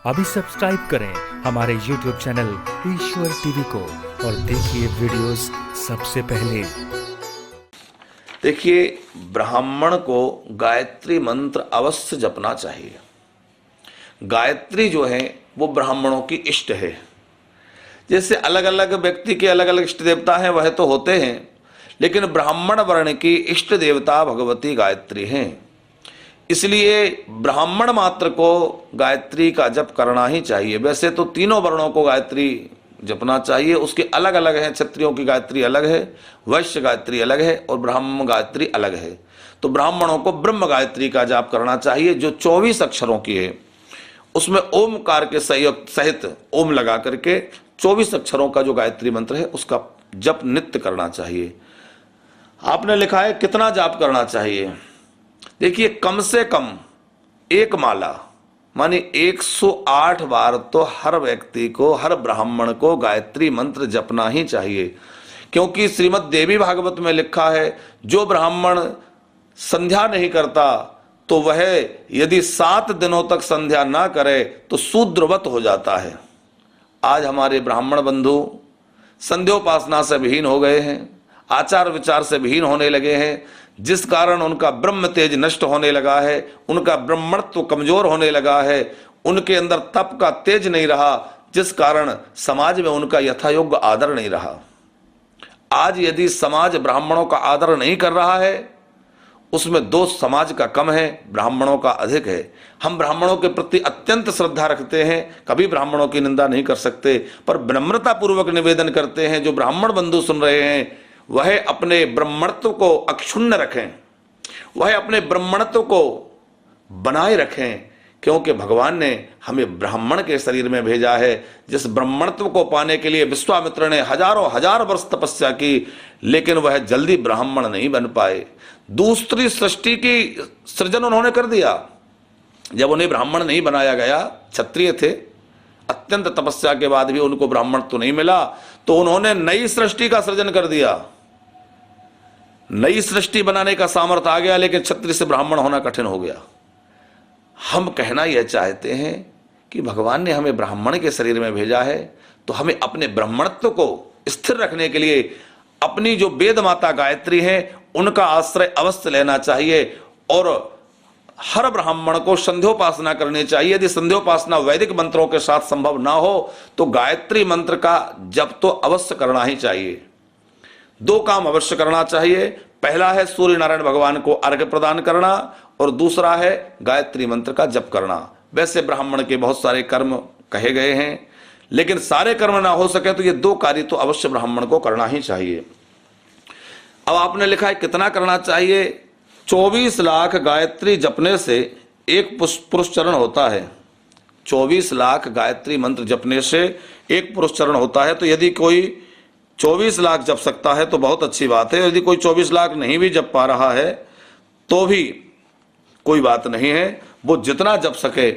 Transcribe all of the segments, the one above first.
अभी सब्सक्राइब करें हमारे YouTube चैनल ईश्वर टीवी को और देखिए वीडियोस सबसे पहले। देखिए, ब्राह्मण को गायत्री मंत्र अवश्य जपना चाहिए। गायत्री जो है वो ब्राह्मणों की इष्ट है। जैसे अलग अलग व्यक्ति के अलग अलग इष्ट देवता हैं वह तो होते हैं, लेकिन ब्राह्मण वर्ण की इष्ट देवता भगवती गायत्री हैं। इसलिए ब्राह्मण मात्र को गायत्री का जप करना ही चाहिए। वैसे तो तीनों वर्णों को गायत्री जपना चाहिए, उसके अलग अलग हैं। क्षत्रियों की गायत्री अलग है, वैश्य गायत्री अलग है और ब्राह्मण गायत्री अलग है। तो ब्राह्मणों को ब्रह्म गायत्री का जाप करना चाहिए जो 24 अक्षरों की है। उसमें ओमकार के सहित ओम लगा करके 24 अक्षरों का जो गायत्री मंत्र है उसका जप नित्य करना चाहिए। आपने लिखा है कितना जाप करना चाहिए। देखिए, कम से कम एक माला मानी 108 बार तो हर व्यक्ति को, हर ब्राह्मण को गायत्री मंत्र जपना ही चाहिए। क्योंकि श्रीमद् देवी भागवत में लिखा है जो ब्राह्मण संध्या नहीं करता तो वह यदि 7 दिनों तक संध्या ना करे तो शूद्रवत हो जाता है। आज हमारे ब्राह्मण बंधु संध्योपासना से विहीन हो गए हैं, आचार विचार से विहीन होने लगे हैं, जिस कारण उनका ब्रह्म तेज नष्ट होने लगा है, उनका ब्रह्मत्व कमजोर होने लगा है, उनके अंदर तप का तेज नहीं रहा, जिस कारण समाज में उनका यथायोग्य आदर नहीं रहा। आज यदि समाज ब्राह्मणों का आदर नहीं कर रहा है उसमें दोष समाज का कम है, ब्राह्मणों का अधिक है। हम ब्राह्मणों के प्रति अत्यंत श्रद्धा रखते हैं, कभी ब्राह्मणों की निंदा नहीं कर सकते, पर विनम्रता पूर्वक निवेदन करते हैं जो ब्राह्मण बंधु सुन रहे हैं वह अपने ब्राह्मणत्व को अक्षुण्ण रखें, वह अपने ब्राह्मणत्व को बनाए रखें। क्योंकि भगवान ने हमें ब्राह्मण के शरीर में भेजा है। जिस ब्राह्मणत्व को पाने के लिए विश्वामित्र ने हजारों हजार वर्ष तपस्या की, लेकिन वह जल्दी ब्राह्मण नहीं बन पाए। दूसरी सृष्टि की सृजन उन्होंने कर दिया। जब उन्हें ब्राह्मण नहीं बनाया गया, क्षत्रिय थे, अत्यंत तपस्या के बाद भी उनको ब्राह्मण तो नहीं मिला, तो उन्होंने नई सृष्टि का सृजन कर दिया। नई सृष्टि बनाने का सामर्थ्य आ गया, लेकिन क्षत्रिय से ब्राह्मण होना कठिन हो गया। हम कहना यह चाहते हैं कि भगवान ने हमें ब्राह्मण के शरीर में भेजा है, तो हमें अपने ब्राह्मणत्व को स्थिर रखने के लिए अपनी जो वेद माता गायत्री है उनका आश्रय अवश्य लेना चाहिए। और हर ब्राह्मण को संध्योपासना करनी चाहिए। यदि संध्योपासना वैदिक मंत्रों के साथ संभव ना हो तो गायत्री मंत्र का जप तो अवश्य करना ही चाहिए। 2 काम अवश्य करना चाहिए। पहला है सूर्य नारायण भगवान को अर्घ्य प्रदान करना और दूसरा है गायत्री मंत्र का जप करना। वैसे ब्राह्मण के बहुत सारे कर्म कहे गए हैं, लेकिन सारे कर्म ना हो सके तो ये 2 कार्य तो अवश्य ब्राह्मण को करना ही चाहिए। अब आपने लिखा है कितना करना चाहिए। 24 लाख गायत्री जपने से एक पुरुष चरण होता है। 24 लाख गायत्री मंत्र जपने से एक पुरुष चरण होता है। तो यदि कोई 24 लाख जप सकता है तो बहुत अच्छी बात है। यदि कोई 24 लाख नहीं भी जप पा रहा है तो भी कोई बात नहीं है, वो जितना जप सके,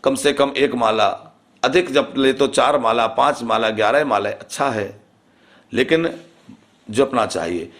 कम से कम 1 माला, अधिक जप ले तो 4 माला, 5 माला, 11 माला अच्छा है, लेकिन जपना चाहिए।